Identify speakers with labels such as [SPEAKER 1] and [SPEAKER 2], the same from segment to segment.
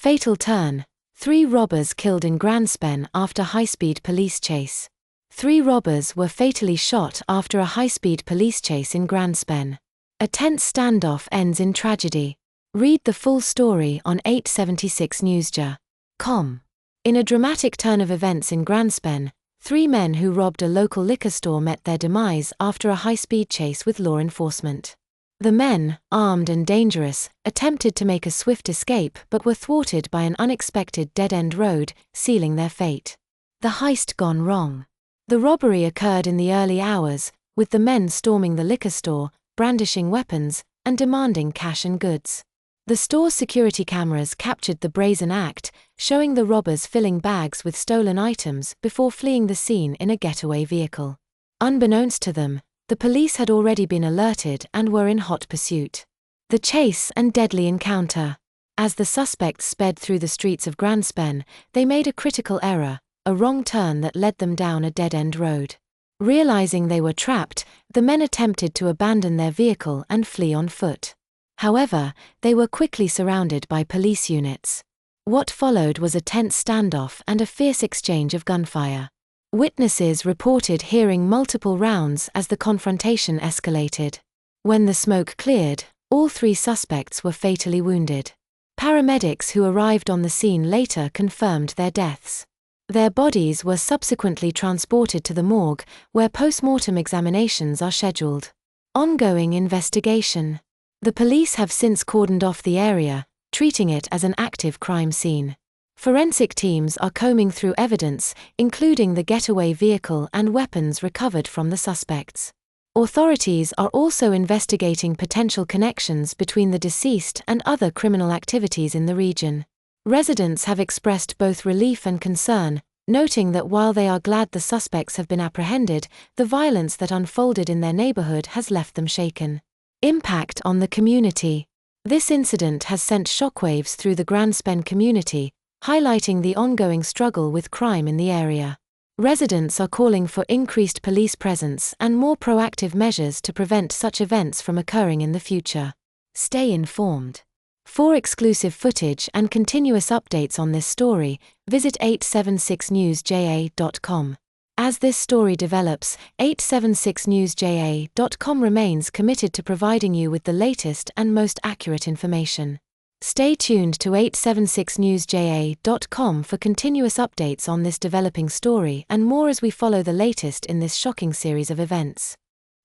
[SPEAKER 1] Fatal turn. 3 robbers killed in Grandspen after high-speed police chase. 3 robbers were fatally shot after a high-speed police chase in Grandspen. A tense standoff ends in tragedy. Read the full story on 876newsja.com. In a dramatic turn of events in Grandspen, 3 men who robbed a local liquor store met their demise after a high-speed chase with law enforcement. The men, armed and dangerous, attempted to make a swift escape but were thwarted by an unexpected dead-end road, sealing their fate. The heist gone wrong. The robbery occurred in the early hours, with the men storming the liquor store, brandishing weapons, and demanding cash and goods. The store's security cameras captured the brazen act, showing the robbers filling bags with stolen items before fleeing the scene in a getaway vehicle. Unbeknownst to them, the police had already been alerted and were in hot pursuit. The chase and deadly encounter. As the suspects sped through the streets of Grandspen, they made a critical error, a wrong turn that led them down a dead-end road. Realizing they were trapped, the men attempted to abandon their vehicle and flee on foot. However, they were quickly surrounded by police units. What followed was a tense standoff and a fierce exchange of gunfire. Witnesses reported hearing multiple rounds as the confrontation escalated. When the smoke cleared, all 3 suspects were fatally wounded. Paramedics who arrived on the scene later confirmed their deaths. Their bodies were subsequently transported to the morgue, where post-mortem examinations are scheduled. Ongoing investigation. The police have since cordoned off the area, treating it as an active crime scene. Forensic teams are combing through evidence, including the getaway vehicle and weapons recovered from the suspects. Authorities are also investigating potential connections between the deceased and other criminal activities in the region. Residents have expressed both relief and concern, noting that while they are glad the suspects have been apprehended, the violence that unfolded in their neighborhood has left them shaken. Impact on the community. This incident has sent shockwaves through the Grandspen community, highlighting the ongoing struggle with crime in the area. Residents are calling for increased police presence and more proactive measures to prevent such events from occurring in the future. Stay informed. For exclusive footage and continuous updates on this story, visit 876newsja.com. As this story develops, 876newsja.com remains committed to providing you with the latest and most accurate information. Stay tuned to 876newsja.com for continuous updates on this developing story and more as we follow the latest in this shocking series of events.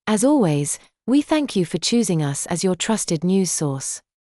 [SPEAKER 1] As always, we thank you for choosing us as your trusted news source.